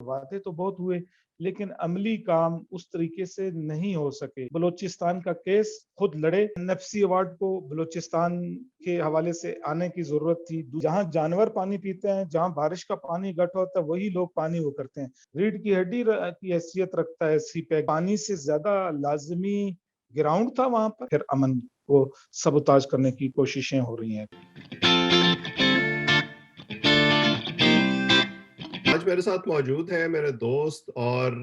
वعदे तो बहुत हुए लेकिन अमली काम उस तरीके से नहीं हो सके। बलूचिस्तान का केस खुद लड़े। एनएफसी अवार्ड को बलूचिस्तान के हवाले से आने की जरूरत थी। जहां जानवर पानी पीते हैं, जहां बारिश का पानी इकट्ठा होता है, वही लोग पानी वो करते हैं। रीढ़ की हड्डी की हैसियत रखता है सी पैक। पानी से ज्यादा लाजमी ग्राउंड था वहां पर। फिर अमन को सबोताज करने की कोशिशें हो रही हैं। आज मेरे साथ मौजूद हैं मेरे दोस्त और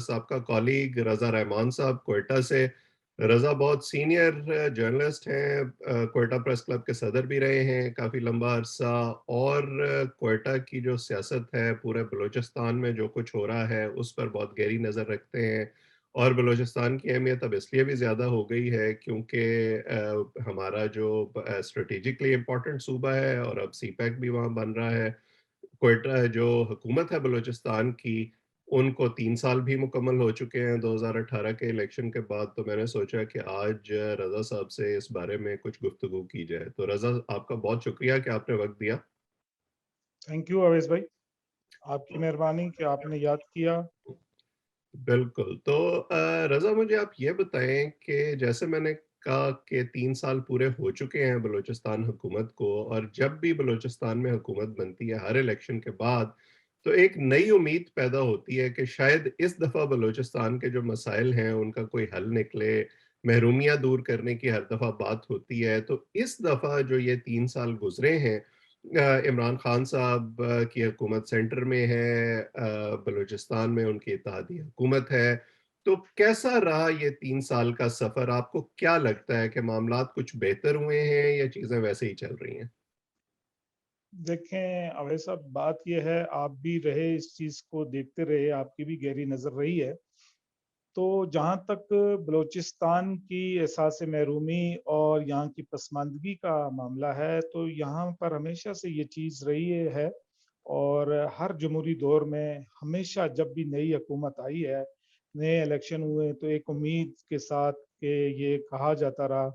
साबका कॉलीग रज़ा रहमान साहब क्वेटा से। रज़ा बहुत सीनियर जर्नलिस्ट हैं, क्वेटा प्रेस क्लब के सदर भी रहे हैं काफ़ी लंबा अरसा, और क्वेटा की जो सियासत है, पूरे बलूचिस्तान में जो कुछ हो रहा है उस पर बहुत गहरी नज़र रखते हैं। और बलूचिस्तान की अहमियत अब इसलिए भी ज़्यादा हो गई है क्योंकि हमारा जो स्ट्रेटेजिकली इम्पोर्टेंट सूबा है और अब सी पैक भी वहाँ बन रहा है। क्वेटा जो हुकूमत है बलूचिस्तान की, उनको 3 साल भी मुकम्मल हो चुके हैं 2018 के इलेक्शन के बाद। तो मैंने सोचा कि आज रज़ा साहब से इस बारे में कुछ गुफ्तगू की जाए। तो रज़ा, आपका बहुत शुक्रिया कि आपने वक्त दिया। थैंक यू अवैस भाई, आपकी मेहरबानी कि आपने याद किया। बिल्कुल। तो रज़ा, मुझे आप ये बताएं कि जैसे मैंने कहा कि 3 साल पूरे हो चुके हैं बलूचिस्तान हुकूमत को, और जब भी बलूचिस्तान में हुकूमत बनती है हर इलेक्शन के बाद, तो एक नई उम्मीद पैदा होती है कि शायद इस दफ़ा बलूचिस्तान के जो मसाइल हैं उनका कोई हल निकले। महरूमियाँ दूर करने की हर दफ़ा बात होती है। तो इस दफ़ा जो ये 3 साल गुजरे हैं, इमरान खान साहब की हुकूमत सेंटर में है, बलूचिस्तान में उनकी इत्तेहादी हुकूमत है। तो कैसा रहा ये 3 साल का सफ़र? आपको क्या लगता है कि मामलात कुछ बेहतर हुए हैं या चीज़ें वैसे ही चल रही हैं? देखें अवैस साहब, बात यह है, आप भी रहे, इस चीज को देखते रहे, आपकी भी गहरी नजर रही है। तो जहाँ तक बलूचिस्तान की एहसास महरूमी और यहाँ की पसमानदगी का मामला है, तो यहाँ पर हमेशा से ये चीज़ रही है। और हर जमहूरी दौर में हमेशा जब भी नई हुकूमत आई है, नए इलेक्शन हुए, तो एक उम्मीद के साथ कि ये कहा जाता रहा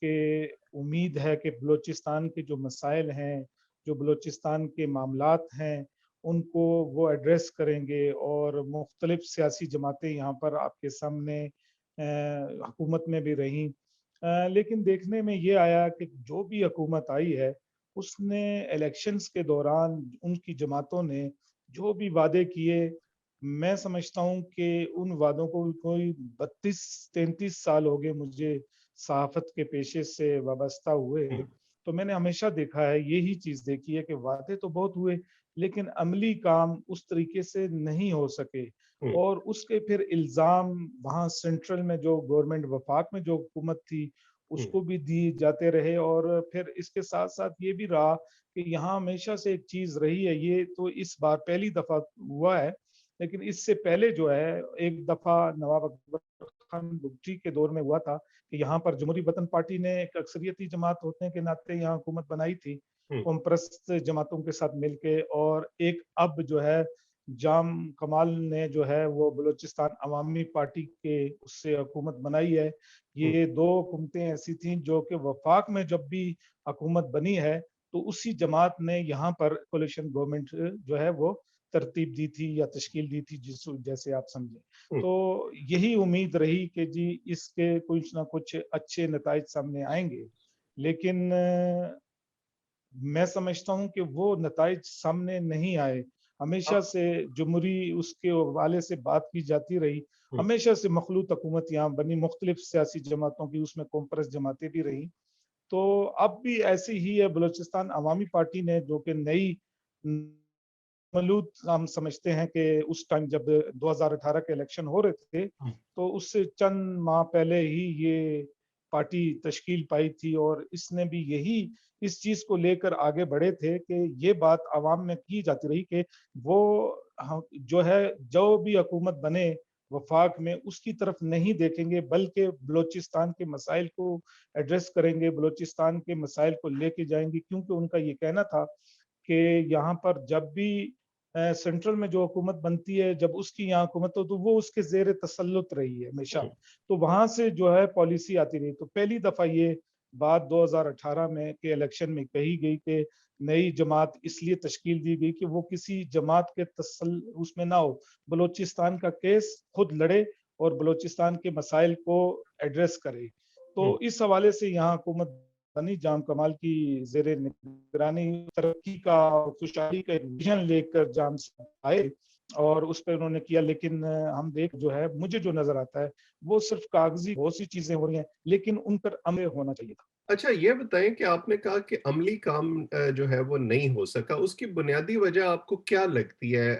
कि उम्मीद है कि बलूचिस्तान के जो मसाइल हैं, जो बलूचिस्तान के मामलात हैं, उनको वो एड्रेस करेंगे। और मुख्तलिफ सियासी जमातें यहाँ पर आपके सामने हुकूमत में भी रहीं। लेकिन देखने में ये आया कि जो भी हुकूमत आई है, उसने इलेक्शंस के दौरान उनकी जमातों ने जो भी वादे किए, मैं समझता हूँ कि उन वादों को कोई 32-33 साल हो गए मुझे सहाफत के पेशे से वाबस्ता हुए। हुँ, तो मैंने हमेशा देखा है, यही चीज देखी है कि वादे तो बहुत हुए लेकिन अमली काम उस तरीके से नहीं हो सके। हुँ, और उसके फिर इल्जाम वहाँ सेंट्रल में जो गवर्नमेंट, वफाक में जो हुकूमत थी, हुँ, उसको भी दिए जाते रहे। और फिर इसके साथ साथ ये भी रहा कि यहाँ हमेशा से एक चीज रही है, ये तो इस बार पहली दफा हुआ है, लेकिन इससे पहले जो है एक दफा नवाब अकबर खान बुगटी के दौर में हुआ था कि यहाँ पर जमहूरी वतन पार्टी ने एक अक्सरियती जमात होने के नाते यहाँ हुकूमत बनाई थी, हुँ, कौम परस्त जमातों के साथ मिलके। और एक अब जो है जाम कमाल ने जो है वो बलूचिस्तान अवामी पार्टी के उससे हुकूमत बनाई है। हुँ, ये दो हुकूमतें ऐसी थीं जो कि वफाक में जब भी हुकूमत बनी है, तो उसी जमात ने यहाँ पर कोलिशन गवर्नमेंट जो है वो तरतीब दी थी या तश्कील दी थी, जिस जैसे आप समझें। हुँ, तो यही उम्मीद रही कि जी इसके कुछ ना कुछ अच्छे नताइज सामने आएंगे। लेकिन मैं समझता हूँ कि वो नताइज सामने नहीं आए। हमेशा आप से जमहूरी उसके हवाले से बात की जाती रही। हुँ, हमेशा से मखलूत हुकूमत यहाँ बनी, मुख्तलिफ सियासी जमातों की, उसमें कॉम्प्रेस जमातें भी रही। तो अब भी ऐसी ही है। बलूचिस्तान अवामी पार्टी ने, जो कि नई मलूद हम समझते हैं कि उस टाइम जब 2018 के इलेक्शन हो रहे थे, हुँ, तो उससे चंद माह पहले ही ये पार्टी तश्कील पाई थी। और इसने भी यही इस चीज को लेकर आगे बढ़े थे कि ये बात आवाम में की जाती रही कि वो जो है, जो भी हुकूमत बने वफाक में, उसकी तरफ नहीं देखेंगे, बल्कि बलूचिस्तान के मसाइल को एड्रेस करेंगे, बलूचिस्तान के मसाइल को लेके जाएंगे। क्योंकि उनका ये कहना था कि यहाँ पर जब भी सेंट्रल में जो हुकूमत बनती है, जब उसकी यहाँ हुकूमत हो, तो वो उसके जेर तसल्लुत रही है हमेशा। हुँ, तो वहां से जो है पॉलिसी आती रही। तो पहली दफा ये बात 2018 में के इलेक्शन में कही गई कि नई जमात इसलिए तश्कील दी गई कि वो किसी जमात के तसल उसमें ना हो, बलोचिस्तान का केस खुद लड़े और बलोचिस्तान के मसाइल को एड्रेस करे। हम्म, तो इस हवाले से यहाँ हुकूमत बनी, जाम कमाल की जेर निगरानी तरक्की का और खुशहाली का एक विजन लेकर जाम आए और उस पर उन्होंने किया। लेकिन हम देख जो है, मुझे जो नजर आता है वो सिर्फ कागजी बहुत सी चीजें हो रही हैं, लेकिन उन पर अमल होना चाहिए था। अच्छा ये बताएं कि आपने कहा कि अमली काम जो है वो नहीं हो सका, उसकी बुनियादी वजह आपको क्या लगती है?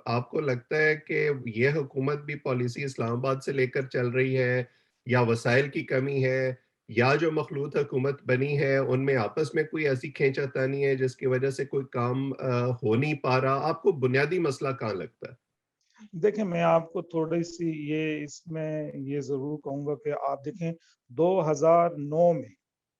आपको लगता है कि ये हुकूमत भी पॉलिसी इस्लामाबाद से लेकर चल रही है, या वसाइल की कमी है, या जो मखलूत हुकूमत बनी है उनमें आपस में कोई ऐसी खींचातानी है जिसकी वजह से कोई काम हो नहीं पा रहा? आपको बुनियादी मसला कहाँ लगता है? देखें, मैं आपको थोड़ी सी ये इसमें ये जरूर कहूंगा कि आप देखें 2009 में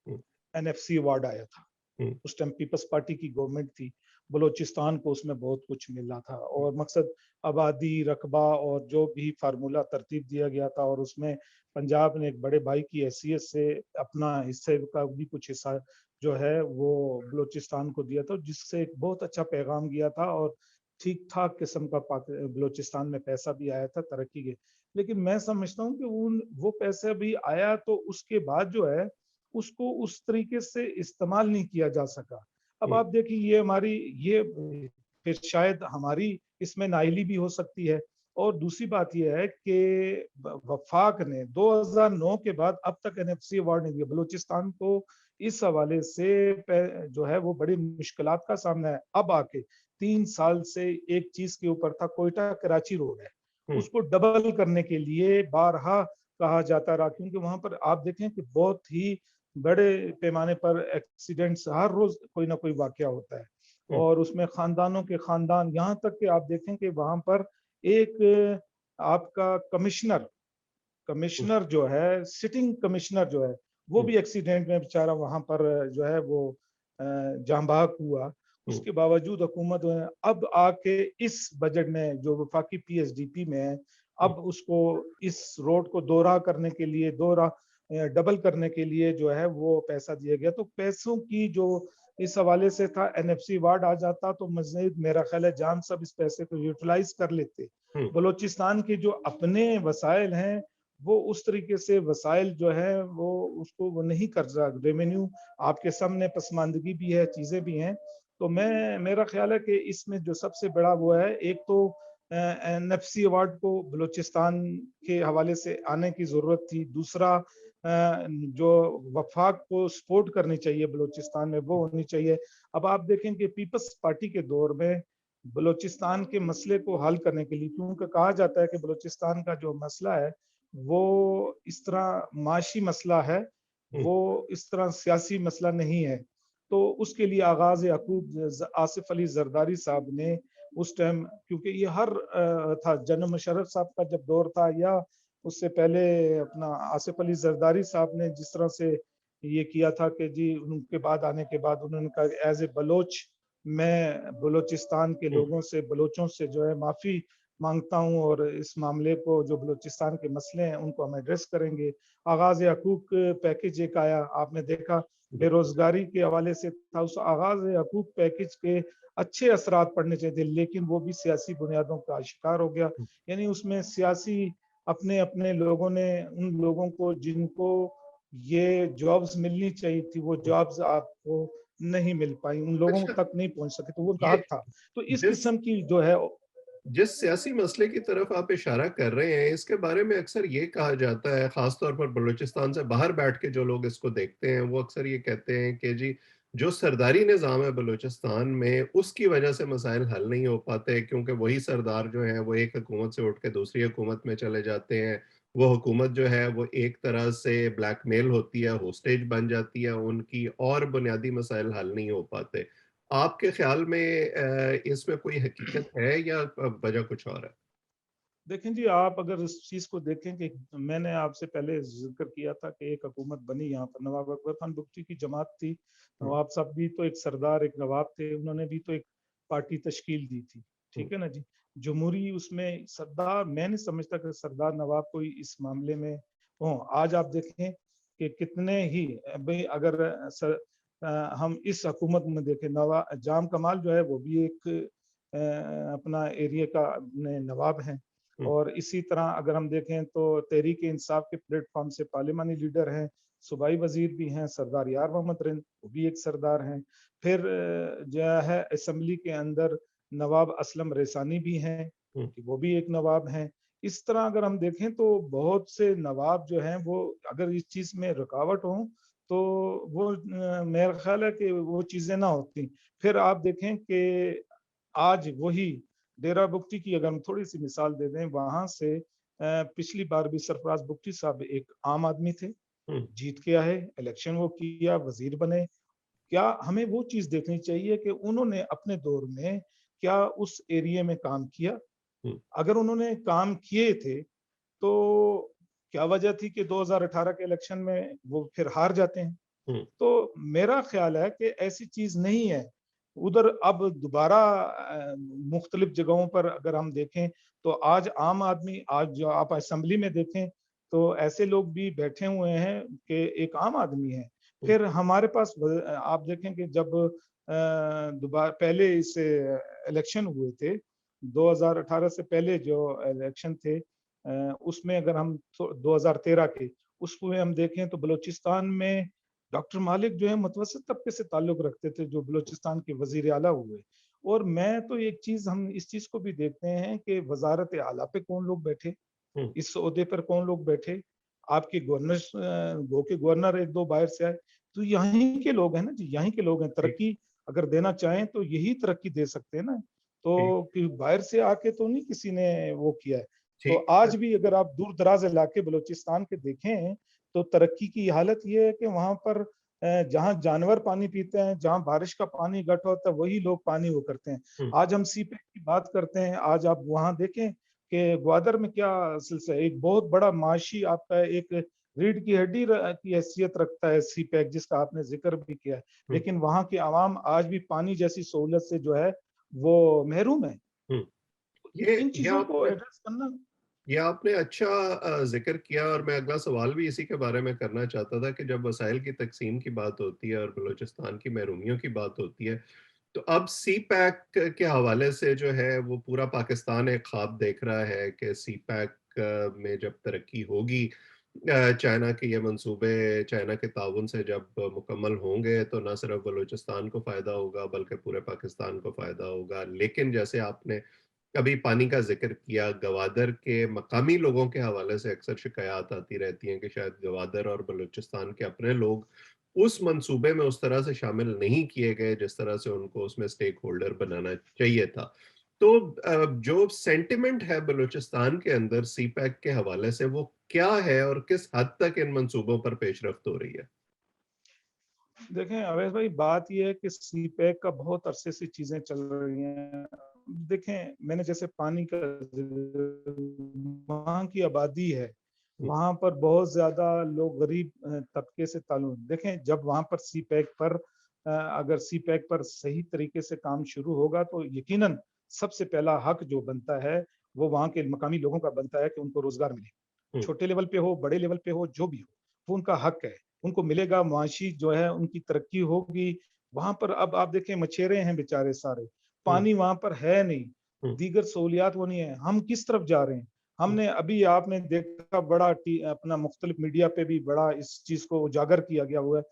हम्म, एनएफसी अवार्ड आया था। हम्म, उस टाइम पीपल्स पार्टी की गवर्नमेंट थी। बलोचिस्तान को उसमें बहुत कुछ मिला था और मकसद आबादी, रकबा और जो भी फार्मूला तरतीब दिया गया था, और उसमें पंजाब ने एक बड़े भाई की हैसियत से अपना हिस्से का भी कुछ हिस्सा जो है वो बलोचिस्तान को दिया था, जिससे एक बहुत अच्छा पैगाम गया था और ठीक ठाक किस्म का बलोचिस्तान में पैसा भी आया था तरक्की के। लेकिन मैं समझता हूँ कि उन वो पैसा भी आया तो उसके बाद जो है उसको उस तरीके से इस्तेमाल नहीं किया जा सका। अब हम्म, आप देखिए, ये हमारी ये फिर शायद हमारी इसमें नाइली भी हो सकती है। और दूसरी बात यह है कि वफाक ने 2009 के बाद अब तक एनएफसी अवार्ड नहीं दिया बलूचिस्तान को। इस हवाले से जो है वो बड़ी मुश्किलात का सामना है। अब आके 3 साल से एक चीज के ऊपर था, कोयटा कराची रोड है, हम्म, उसको डबल करने के लिए बारहा कहा जाता रहा, क्योंकि वहां पर आप देखें कि बहुत ही बड़े पैमाने पर एक्सीडेंट्स हर रोज कोई ना कोई वाकया होता है। हम्म, और उसमें खानदानों के खानदान, यहाँ तक कि आप देखें कि वहां पर एक आपका कमिश्नर हम्म, कमिश्नर जो है, सिटिंग कमिश्नर जो है, वो हम्म, भी एक्सीडेंट में बेचारा वहां पर जो है वो जाँ बहक हुआ। हम्म, उसके बावजूद हुकूमत अब आके इस बजट में जो वफाकी पीएसडीपी में है, हम्म, अब उसको इस रोड को दोहरा करने के लिए, दोहरा डबल करने के लिए जो है वो पैसा दिया गया। तो पैसों की जो इस हवाले से था, एनएफसी वार्ड आ जाता तो मजीद मेरा ख्याल है जान सब इस पैसे को यूटिलाइज कर लेते। हम्म। बलोचिस्तान के जो अपने वसाइल हैं वो उस तरीके से वसाइल जो है वो उसको वो नहीं कर रहा। रेवेन्यू आपके सामने पसमानदगी भी है, चीजें भी हैं। तो मैं मेरा ख्याल है कि इसमें जो सबसे बड़ा वो है, एक तो एनएफसी अवार्ड को बलूचिस्तान के हवाले से आने की जरूरत थी। दूसरा जो वफाक को सपोर्ट करनी चाहिए बलूचिस्तान में वो होनी चाहिए। अब आप देखें कि पीपल्स पार्टी के दौर में बलूचिस्तान के मसले को हल करने के लिए, क्योंकि कहा जाता है कि बलूचिस्तान का जो मसला है वो इस तरह माशी मसला है, हम्म, वो इस तरह सियासी मसला नहीं है। तो उसके लिए आगाज याकूब आसिफ अली जरदारी साहब ने उस टाइम, क्योंकि ये हर था जनरल मुशर्रफ साहब का जब दौर था, या उससे पहले अपना आसिफ अली जरदारी साहब ने जिस तरह से ये किया था कि जी उनके बाद आने के बाद उन्होंने कहा एज ए बलोच मैं बलोचिस्तान के हम्म, लोगों से, बलोचों से जो है माफी मांगता हूं, और इस मामले को जो बलूचिस्तान के मसले हैं उनको हम एड्रेस करेंगे। आगाज हकूक पैकेज एक आया, आपने देखा बेरोजगारी के हवाले से था। उस आगाज हकूक पैकेज के अच्छे असरात पड़ने चाहिए थे, लेकिन वो भी सियासी बुनियादों का शिकार हो गया। यानी उसमें सियासी अपने अपने लोगों ने, उन लोगों को जिनको ये जॉब्स मिलनी चाहिए थी वो हम्म। जॉब्स आपको नहीं मिल पाई, उन लोगों अच्छा, तक नहीं पहुंच सके, तो वो उनका ये हक था। तो इस जिस किस्म की जो है। जिस सियासी मसले की तरफ आप इशारा कर रहे हैं, इसके बारे में अक्सर ये कहा जाता है, खास तौर पर बलूचिस्तान से बाहर बैठ के जो लोग इसको देखते हैं वो अक्सर ये कहते हैं कि जी जो सरदारी निज़ाम है बलूचिस्तान में उसकी वजह से मसाइल हल नहीं हो पाते, क्योंकि वही सरदार जो हैं वो एक हुकूमत से उठ के दूसरी हुकूमत में चले जाते हैं। वो हुकूमत जो है वो एक तरह से ब्लैकमेल होती है, होस्टेज बन जाती है उनकी, और बुनियादी मसाइल हल नहीं हो पाते। आपके ख्याल में इसमें कोई हकीकत है, या वजह कुछ और है? देखें जी, आप अगर इस चीज को देखें कि मैंने आपसे पहले जिक्र किया था कि एक हुकूमत बनी यहाँ पर, नवाब अकबर खान बुगटी की जमात थी। हुँ, नवाब साहब भी तो एक सरदार, एक नवाब थे, उन्होंने भी तो एक पार्टी तश्कील दी थी। हुँ, ठीक है ना जी। जमहूरी उसमें सरदार, मैं नहीं समझता कि सरदार नवाब कोई इस मामले में हो। आज आप देखें کہ کتنے ہی بھئی اگر ہم اس حکومت میں دیکھیں جام کمال جو ہے وہ بھی ایک اپنا ایریا کا نواب ہیں، اور اسی طرح اگر ہم دیکھیں تو تحریک انصاف کے پلیٹ فارم سے پارلیمانی لیڈر ہیں، صوبائی وزیر بھی ہیں سردار یار محمد رند، وہ بھی ایک سردار ہیں، پھر جو ہے اسمبلی کے اندر نواب اسلم ریسانی بھی ہیں کہ وہ بھی ایک نواب ہیں۔ اس طرح اگر ہم دیکھیں تو بہت سے نواب جو ہیں وہ اگر اس چیز میں رکاوٹ ہوں تو وہ میرا خیال ہے کہ وہ چیزیں نہ ہوتی۔ پھر آپ دیکھیں کہ آج وہی ڈیرہ بگٹی کی اگر ہم تھوڑی سی مثال دے دیں، وہاں سے پچھلی بار بھی سرفراز بگٹی صاحب ایک عام آدمی تھے، جیت کے آئے، الیکشن وہ کیا، وزیر بنے۔ کیا ہمیں وہ چیز دیکھنی چاہیے کہ انہوں نے اپنے دور میں کیا اس ایریے میں کام کیا؟ اگر انہوں نے کام کیے تھے تو کیا وجہ تھی کہ 2018 کے الیکشن میں وہ پھر ہار جاتے ہیں؟ تو میرا خیال ہے کہ ایسی چیز نہیں ہے ادھر۔ اب دوبارہ مختلف جگہوں پر اگر ہم دیکھیں تو آج عام آدمی، آج جو آپ اسمبلی میں دیکھیں تو ایسے لوگ بھی بیٹھے ہوئے ہیں کہ ایک عام آدمی ہے۔ پھر ہمارے پاس آپ دیکھیں کہ جب دوبارہ پہلے اس الیکشن ہوئے تھے 2018 سے پہلے جو الیکشن تھے، اس میں اگر ہم 2013 کے اس میں ہم دیکھیں تو بلوچستان میں ڈاکٹر مالک جو ہے متوسط طبقے سے تعلق رکھتے تھے، جو بلوچستان کے وزیر اعلیٰ ہوئے۔ اور میں تو ایک چیز ہم اس چیز کو بھی دیکھتے ہیں کہ وزارت اعلیٰ پہ کون لوگ بیٹھے، اس عہدے پر کون لوگ بیٹھے، آپ کے گورنر ایک دو باہر سے آئے تو یہیں کے لوگ ہیں نا جی، یہیں کے لوگ ہیں۔ ترقی اگر دینا چاہیں تو یہی ترقی دے سکتے ہیں نا، تو باہر سے آ کے تو نہیں کسی نے وہ کیا ہے۔ تو آج بھی اگر آپ دور دراز علاقے بلوچستان کے دیکھیں تو ترقی کی حالت یہ ہے کہ وہاں پر جہاں جانور پانی پیتے ہیں، جہاں بارش کا پانی اکٹھا ہوتا ہے وہی لوگ پانی وہ کرتے ہیں۔ آج ہم سی پیک کی بات کرتے ہیں، آج آپ وہاں دیکھیں کہ گوادر میں کیا سلسلہ ہے، ایک بہت بڑا معاشی آپ کا ایک ریڑھ کی ہڈی کی حیثیت رکھتا ہے سی پیک، جس کا آپ نے ذکر بھی کیا ہے، لیکن وہاں کے عوام آج بھی پانی جیسی سہولت سے جو ہے وہ محروم ہے۔ ان چیزوں کو ایڈریس کرنا، یہ آپ نے اچھا ذکر کیا، اور میں اگلا سوال بھی اسی کے بارے میں کرنا چاہتا تھا کہ جب وسائل کی تقسیم کی بات ہوتی ہے اور بلوچستان کی محرومیوں کی بات ہوتی ہے تو اب سی پیک کے حوالے سے جو ہے وہ پورا پاکستان ایک خواب دیکھ رہا ہے کہ سی پیک میں جب ترقی ہوگی، چائنا کے یہ منصوبے چائنا کے تعاون سے جب مکمل ہوں گے تو نہ صرف بلوچستان کو فائدہ ہوگا بلکہ پورے پاکستان کو فائدہ ہوگا۔ لیکن جیسے آپ نے ابھی پانی کا ذکر کیا، گوادر کے مقامی لوگوں کے حوالے سے اکثر شکایات آتی رہتی ہیں کہ شاید گوادر اور بلوچستان کے اپنے لوگ اس منصوبے میں اس طرح سے شامل نہیں کیے گئے جس طرح سے ان کو اس میں سٹیک ہولڈر بنانا چاہیے تھا۔ تو جو سینٹیمنٹ ہے بلوچستان کے اندر سی پیک کے حوالے سے وہ کیا ہے اور کس حد تک ان منصوبوں پر پیش رفت ہو رہی ہے؟ دیکھیں اویس بھائی، بات یہ ہے کہ سی پیک کا بہت عرصے سے چیزیں چل رہی ہیں۔ دیکھیں میں نے جیسے پانی کا وہاں کی آبادی ہے، وہاں پر بہت زیادہ لوگ غریب طبقے سے تعلق، دیکھیں جب وہاں پر سی پیک پر اگر سی پیک پر صحیح طریقے سے کام شروع ہوگا تو یقیناً سب سے پہلا حق جو بنتا ہے وہ وہاں کے مقامی لوگوں کا بنتا ہے کہ ان کو روزگار ملے، چھوٹے لیول پہ ہو بڑے لیول پہ ہو جو بھی ہو، وہ ان کا حق ہے، ان کو ملے گا، معاشی جو ہے ان کی ترقی ہوگی۔ وہاں پر اب آپ دیکھیں مچھیرے ہیں بیچارے سارے، پانی وہاں پر ہے نہیں، دیگر سہولیات وہ نہیں ہے، ہم کس طرف جا رہے ہیں؟ ہم نے ابھی آپ نے دیکھا بڑا اپنا مختلف میڈیا پہ بھی بڑا اس چیز کو اجاگر کیا گیا ہوا ہے۔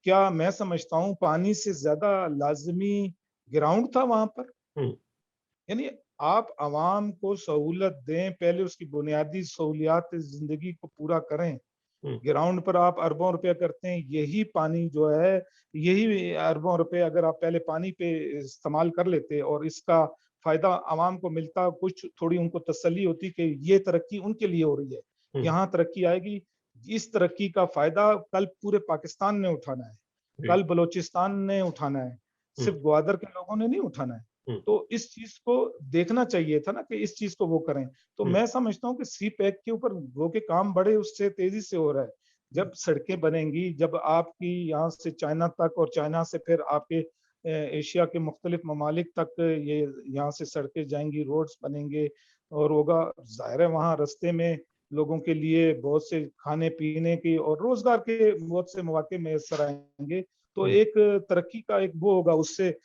کیا میں سمجھتا ہوں پانی سے زیادہ لازمی گراؤنڈ تھا وہاں پر؟ یعنی آپ عوام کو سہولت دیں، پہلے اس کی بنیادی سہولیات زندگی کو پورا کریں۔ گراؤنڈ پر آپ اربوں روپے کرتے ہیں، یہی پانی جو ہے، یہی اربوں روپے اگر آپ پہلے پانی پہ استعمال کر لیتے اور اس کا فائدہ عوام کو ملتا، کچھ تھوڑی ان کو تسلی ہوتی کہ یہ ترقی ان کے لیے ہو رہی ہے، یہاں ترقی آئے گی، اس ترقی کا فائدہ کل پورے پاکستان نے اٹھانا ہے، کل بلوچستان نے اٹھانا ہے، صرف گوادر کے لوگوں نے نہیں اٹھانا ہے۔ تو اس چیز کو دیکھنا چاہیے تھا نا کہ اس چیز کو وہ کریں۔ تو میں سمجھتا ہوں کہ سی پیک کے اوپر وہ کے کام بڑے اس سے تیزی سے ہو رہا ہے۔ جب سڑکیں بنیں گی، جب آپ کی یہاں سے چائنا تک اور چائنا سے پھر آپ کے ایشیا کے مختلف ممالک تک یہ یہاں سے سڑکیں جائیں گی، روڈز بنیں گے اور ہوگا، ظاہر ہے وہاں رستے میں लोगों के लिए बहुत से खाने पीने की और रोजगार के बहुत से मौके मैसर आएंगे। तो एक तरक्की का एक वो होगा, उससे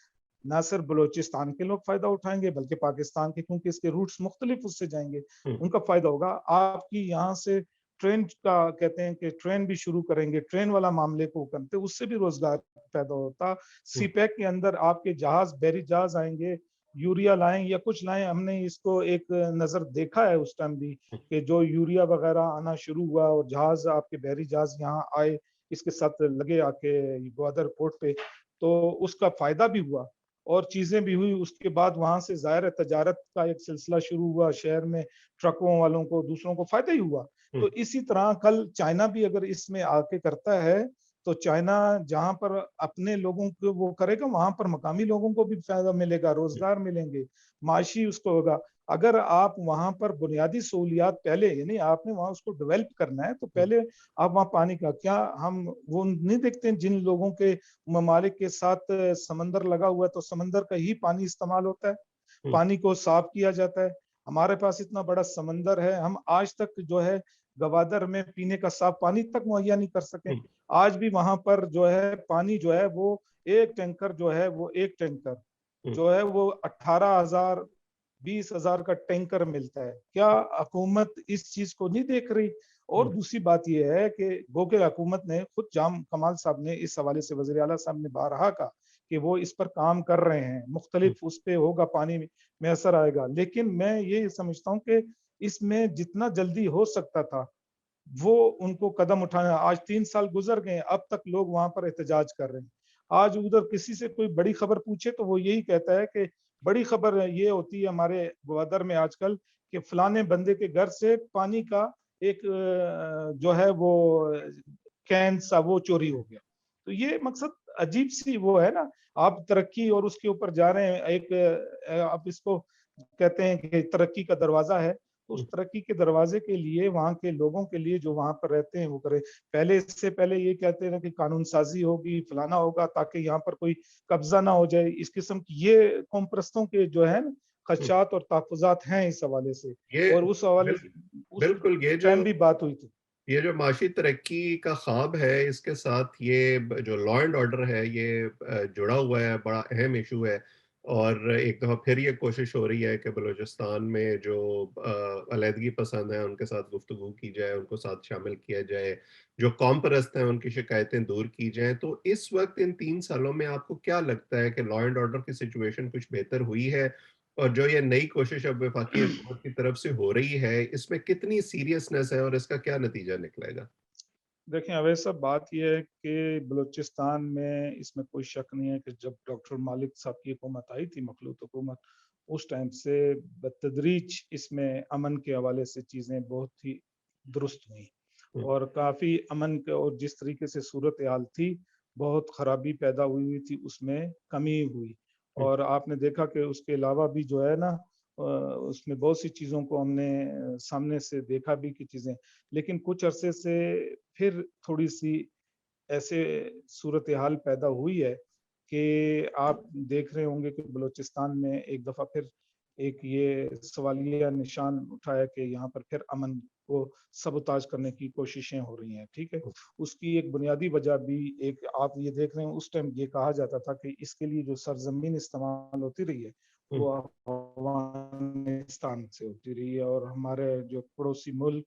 ना सिर्फ बलूचिस्तान के लोग फायदा उठाएंगे बल्कि पाकिस्तान के, क्योंकि इसके रूट्स मुख्तलिफ उससे जाएंगे, उनका फायदा होगा। आपकी यहाँ से ट्रेन का कहते हैं कि ट्रेन भी शुरू करेंगे, ट्रेन वाला मामले को करते, उससे भी रोजगार पैदा होता। सीपैक के अंदर आपके जहाज, बैरी जहाज आएंगे, यूरिया लाएं या कुछ लाएं, हमने इसको एक नजर देखा है उस टाइम भी कि जो यूरिया वगैरह आना शुरू हुआ और जहाज आपके बहरी जहाज यहाँ आए, इसके साथ लगे आके ग्वादर पोर्ट पे, तो उसका फायदा भी हुआ और चीजें भी हुई। उसके बाद वहां से ज़ाहिर है तजारत का एक सिलसिला शुरू हुआ, शहर में ट्रकों वालों को, दूसरों को फायदा ही हुआ। तो इसी तरह कल चाइना भी अगर इसमें आके करता है तो चाइना जहां पर अपने लोगों को वो करेगा, वहां पर मकामी लोगों को भी फायदा मिलेगा, रोजगार मिलेंगे, माशी उसको होगा। अगर आप वहां पर बुनियादी सहूलियात पहले, यानी आपने वहां उसको डेवलप करना है, तो पहले आप वहां पानी का क्या, हम वो नहीं देखते जिन लोगों के ममालिक के साथ समंदर लगा हुआ है तो समंदर का ही पानी इस्तेमाल होता है, पानी को साफ किया जाता है। हमारे पास इतना बड़ा समंदर है, हम आज तक जो है गवादर में पीने का साफ पानी तक मुहैया नहीं कर सके। आज भी वहां पर जो है पानी जो है वो एक टैंकर जो है वो एक टैंकर जो है वो 18,000 20,000 का टैंकर मिलता है। क्या हुकूमत इस चीज को नहीं देख रही? और दूसरी बात यह है कि गो के हुकूमत ने खुद, जाम कमाल साहब ने इस हवाले से, वज़ीर आला साहब ने बारहा कहा कि वो इस पर काम कर रहे हैं, मुख्तलिफ उस पे होगा, पानी में असर आएगा। लेकिन मैं ये समझता हूँ कि इसमें जितना जल्दी हो सकता था वो उनको कदम उठाना। आज 3 साल गुजर गए, अब तक लोग वहां पर एहतजाज कर रहे हैं। आज उधर किसी से कोई बड़ी खबर पूछे तो वो यही कहता है कि बड़ी खबर ये होती है हमारे ग्वादर में आजकल कि फलाने बंदे के घर से पानी का एक जो है वो कैन सा वो चोरी हो गया। तो ये मकसद अजीब सी वो है ना, आप तरक्की और उसके ऊपर जा रहे हैं। एक आप इसको कहते हैं कि तरक्की का दरवाजा है, तो उस तरक्की के दरवाजे के लिए वहां के लोगों के लिए जो वहां पर रहते हैं वो करे। पहले, इससे पहले ये कहते हैं कि कानून साजी होगी, फलाना होगा, ताकि यहाँ पर कोई कब्जा ना हो जाए। इस किस्म की ये कौम परस्तों के जो है खदशात और तहफुजात हैं इस हवाले से। ये और उस हवाले से उस बिल्कुल, टाइम भी बात हुई थी। ये जो माशी तरक्की का ख्वाब है, इसके साथ ये जो लॉ एंड ऑर्डर है, ये जुड़ा हुआ है, बड़ा अहम इशू है। और एक दफ़ा फिर ये कोशिश हो रही है कि बलूचिस्तान में जो अलहदगी पसंद है उनके साथ गुफ्तगू की जाए, उनको साथ शामिल किया जाए, जो कौम परस्त हैं उनकी शिकायतें दूर की जाएं। तो इस वक्त इन 3 सालों में आपको क्या लगता है कि लॉ एंड ऑर्डर की सिचुएशन कुछ बेहतर हुई है? और जो ये नई कोशिश अब वफाकी हुकूमत की तरफ से हो रही है, इसमें कितनी सीरियसनेस है और इसका क्या नतीजा निकलेगा? देखें अवैध साहब, बात यह है कि बलूचिस्तान में इसमें कोई शक नहीं है कि जब डॉक्टर मालिक साहब की हुकूमत आई थी, मखलूत हुकूमत, उस टाइम से बतदरीज इसमें अमन के हवाले से चीज़ें बहुत ही दुरुस्त हुई और काफ़ी अमन के, और जिस तरीके से सूरत हाल थी, बहुत ख़राबी पैदा हुई हुई थी, उसमें कमी हुई। और आपने देखा कि उसके अलावा भी जो है ना, उसमें बहुत सी चीज़ों को हमने सामने से देखा भी कि चीज़ें, लेकिन कुछ अरसे से फिर थोड़ी सी ऐसे सूरत हाल पैदा हुई है कि आप देख रहे होंगे कि बलूचिस्तान में एक दफ़ा फिर एक ये सवालिया निशान उठाया कि यहाँ पर फिर अमन को सबोताज करने की कोशिशें हो रही हैं। ठीक है, उसकी एक बुनियादी वजह भी एक आप ये देख रहे हैं, उस टाइम ये कहा जाता था कि इसके लिए जो सरजमीन इस्तेमाल होती रही है वो अफगानिस्तान से होती रही है, और हमारे जो पड़ोसी मुल्क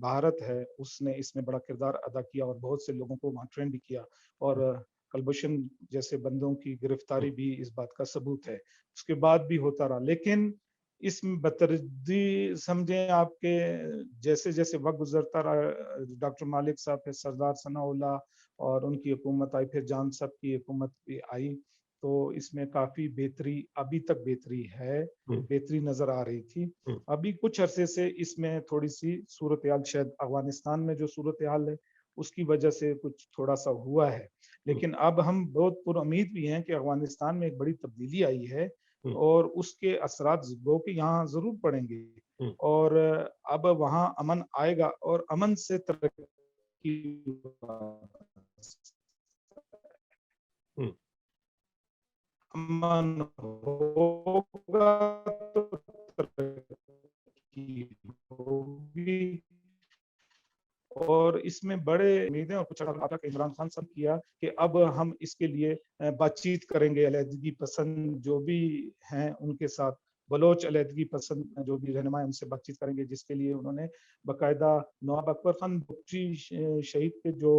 भारत है उसने इसमें बड़ा किरदार अदा किया और बहुत से लोगों को वहाँ ट्रेंड भी किया। और कलभूषण जैसे बंदों की गिरफ्तारी भी इस बात का सबूत है। उसके बाद भी होता रहा, लेकिन इसमें बतरदी समझें आपके, जैसे जैसे वक्त गुजरता रहा, डॉक्टर मालिक साहब, फिर सरदार सनाउल्लाह और उनकी हुकूमत आई, फिर जान साहब की हुकूमत भी आई, तो इसमें काफ़ी बेहतरी, अभी तक बेहतरी है, बेहतरी नज़र आ रही थी। अभी कुछ अरसे से इसमें थोड़ी सी सूरत हाल, शायद अफगानिस्तान में जो सूरत हाल है उसकी वजह से कुछ थोड़ा सा हुआ है, लेकिन अब हम बहुत पुरुम्मीद भी हैं कि अफगानिस्तान में एक बड़ी तब्दीली आई है और उसके असरात गो के यहाँ जरूर पड़ेंगे, और अब वहाँ अमन आएगा और अमन से तरक्की अमन होगा तो तरक्की होगी, اس میں بڑے امیدیں اور کچھ آپ کا عمران خان صاحب کیا کہ اب ہم اس کے لیے بات چیت کریں گے، علیحدگی پسند جو بھی ہیں ان کے ساتھ، بلوچ علیحدگی پسند جو بھی رہنما ہیں ان سے بات چیت کریں گے، جس کے لیے انہوں نے باقاعدہ نواب اکبر خان بگٹی شہید کے جو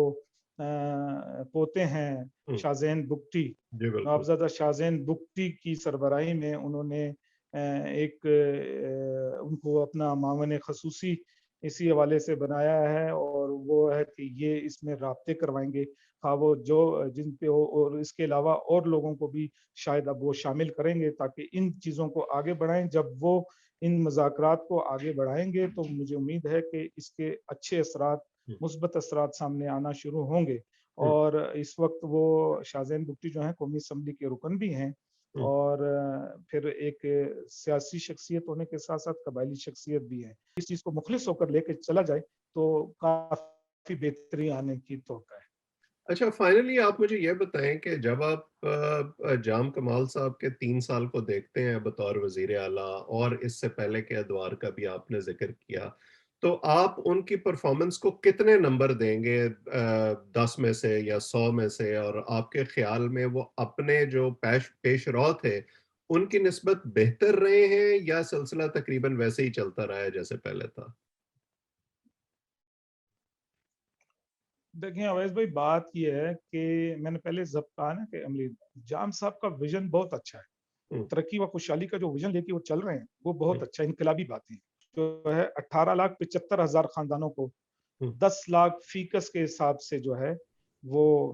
پوتے ہیں ہوں، شاہزین بگٹی، جی بالکل۔ نوابزادہ شاہزین بگٹی کی سربراہی میں انہوں نے ایک ان کو اپنا معاون خصوصی اسی حوالے سے بنایا ہے، اور وہ ہے کہ یہ اس میں رابطے کروائیں گے، خواہ وہ جو جن پہ ہو، اور اس کے علاوہ اور لوگوں کو بھی شاید اب وہ شامل کریں گے تاکہ ان چیزوں کو آگے بڑھائیں۔ جب وہ ان مذاکرات کو آگے بڑھائیں گے تو مجھے امید ہے کہ اس کے اچھے اثرات، ہوں، مثبت اثرات سامنے آنا شروع ہوں گے۔ ہوں، اور اس وقت وہ شاہزین بگٹی جو ہیں قومی اسمبلی کے رکن بھی ہیں، ہوں۔ اور پھر ایک سیاسی شخصیت ہونے کے ساتھ ساتھ قبائلی شخصیت بھی ہے۔ اس چیز کو مخلص ہو کر لے کے چلا جائے تو کافی بہتری آنے کی توقع ہے۔ اچھا، فائنلی آپ مجھے یہ بتائیں کہ جب آپ جام کمال صاحب کے 3 سال کو دیکھتے ہیں بطور وزیر اعلیٰ، اور اس سے پہلے کے ادوار کا بھی آپ نے ذکر کیا، تو آپ ان کی پرفارمنس کو کتنے نمبر دیں گے 10 میں سے یا 100 میں سے؟ اور آپ کے خیال میں وہ اپنے جو پیش رو تھے ان کی نسبت بہتر رہے ہیں، یا سلسلہ تقریباً ویسے ہی چلتا رہا ہے جیسے پہلے تھا؟ دیکھیں اویس بھائی، بات یہ ہے کہ میں نے پہلے ضبط کہا نا کہ عملی جام صاحب کا ویژن بہت اچھا ہے، ہوں، ترقی و خوشحالی کا جو ویژن لے کے وہ چل رہے ہیں وہ ہوں، بہت اچھا، انقلابی باتیں جو ہے 18,75,000 خاندانوں کو ہوں، 10 لاکھ فیکس کے حساب سے جو ہے وہ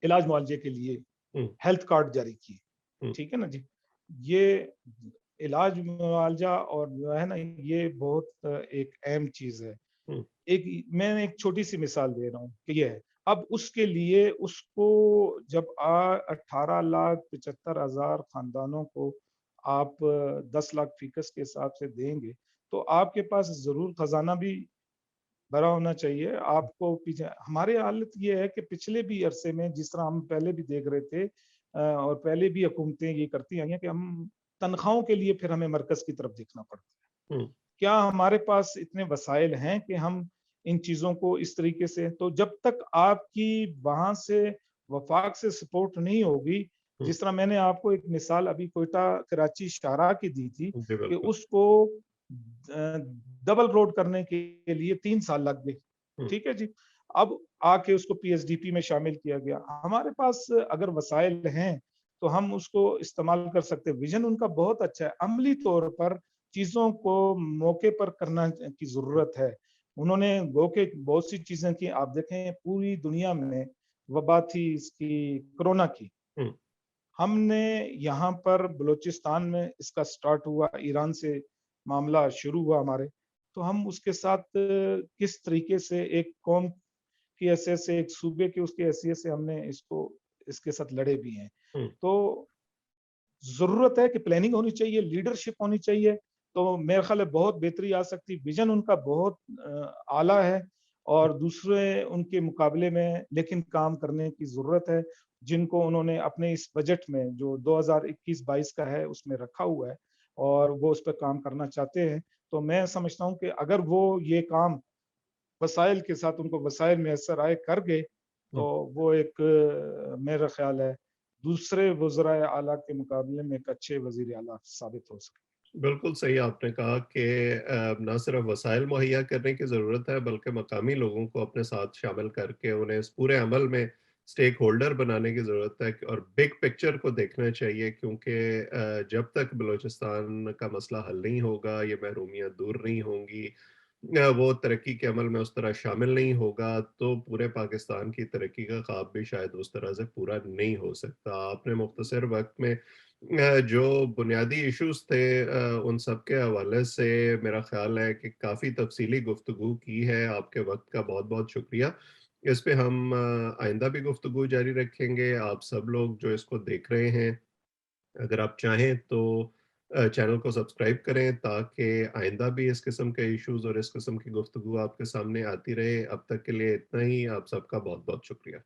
علاج معالجے کے لیے ہوں، ہیلتھ کارڈ جاری کیے، ہوں، ٹھیک ہے نا جی۔ یہ علاج معالجہ اور جو ہے نا یہ بہت ایک اہم چیز ہے۔ ہوں، ایک میں ایک چھوٹی سی مثال دے رہا ہوں کہ یہ ہے، اب اس کے لیے اس کو جب 18,75,000 خاندانوں کو آپ 10 لاکھ فیکس کے حساب سے دیں گے تو آپ کے پاس ضرور خزانہ بھی بھرا ہونا چاہیے۔ آپ کو پیچھے ہماری حالت یہ ہے کہ پچھلے بھی عرصے میں جس طرح ہم پہلے بھی دیکھ رہے تھے، اور پہلے بھی حکومتیں یہ کرتی آئی ہیں کہ ہم تنخواہوں کے لیے پھر ہمیں مرکز کی طرف دیکھنا پڑتا ہے۔ ہوں، کیا ہمارے پاس اتنے وسائل ہیں کہ ہم ان چیزوں کو اس طریقے سے، تو جب تک آپ کی وہاں سے وفاق سے سپورٹ نہیں ہوگی، ہوں، جس طرح میں نے آپ کو ایک مثال ابھی کوئٹہ کراچی شاہراہ کی دی تھی جی کہ بالکل۔ اس کو ڈبل روڈ کرنے کے لیے 3 سال لگ گئے، ہوں، ٹھیک ہے جی۔ اب آ کے اس کو پی ایس ڈی پی میں شامل کیا گیا۔ ہمارے پاس اگر وسائل ہیں تو ہم اس کو استعمال کر سکتے، ویژن ان کا بہت اچھا ہے، عملی طور پر چیزوں کو موقع پر کرنا کی ضرورت ہے۔ انہوں نے گو کہ بہت سی چیزیں کی، آپ دیکھیں پوری دنیا میں وبا تھی اس کی، کرونا کی، ہوں، ہم نے یہاں پر بلوچستان میں اس کا سٹارٹ ہوا، ایران سے معاملہ شروع ہوا ہمارے، تو ہم اس کے ساتھ کس طریقے سے ایک قوم کی حیثیت سے، ایک صوبے کی اس کی حیثیت سے ہم نے اس کے ساتھ لڑے بھی ہیں۔ ہوں، تو ضرورت ہے کہ پلاننگ ہونی چاہیے، لیڈرشپ ہونی چاہیے، تو میرے خیال ہے بہت بہتری آ سکتی۔ ویژن ان کا بہت اعلیٰ ہے، اور دوسرے ان کے مقابلے میں لیکن کام کرنے کی ضرورت ہے، جن کو انہوں نے اپنے اس بجٹ میں جو 2021-22 کا ہے اس میں رکھا ہوا ہے، اور وہ اس پہ کام کرنا چاہتے ہیں۔ تو میں سمجھتا ہوں کہ اگر وہ یہ کام وسائل کے ساتھ، ان کو وسائل میسر آئے کر گئے، تو ہوں۔ وہ ایک میرا خیال ہے دوسرے وزرائے اعلیٰ کے مقابلے میں ایک اچھے وزیر اعلیٰ ثابت ہو سکے۔ بالکل صحیح آپ نے کہا کہ نہ صرف وسائل مہیا کرنے کی ضرورت ہے، بلکہ مقامی لوگوں کو اپنے ساتھ شامل کر کے انہیں اس پورے عمل میں سٹیک ہولڈر بنانے کی ضرورت ہے، اور بگ پکچر کو دیکھنا چاہیے، کیونکہ جب تک بلوچستان کا مسئلہ حل نہیں ہوگا، یہ محرومیت دور نہیں ہوں گی، وہ ترقی کے عمل میں اس طرح شامل نہیں ہوگا، تو پورے پاکستان کی ترقی کا خواب بھی شاید اس طرح سے پورا نہیں ہو سکتا۔ آپ نے مختصر وقت میں جو بنیادی ایشوز تھے ان سب کے حوالے سے میرا خیال ہے کہ کافی تفصیلی گفتگو کی ہے۔ آپ کے وقت کا بہت بہت شکریہ۔ اس پہ ہم آئندہ بھی گفتگو جاری رکھیں گے۔ آپ سب لوگ جو اس کو دیکھ رہے ہیں، اگر آپ چاہیں تو چینل کو سبسکرائب کریں تاکہ آئندہ بھی اس قسم کے ایشوز اور اس قسم کی گفتگو آپ کے سامنے آتی رہے۔ اب تک کے لیے اتنا ہی، آپ سب کا بہت بہت شکریہ۔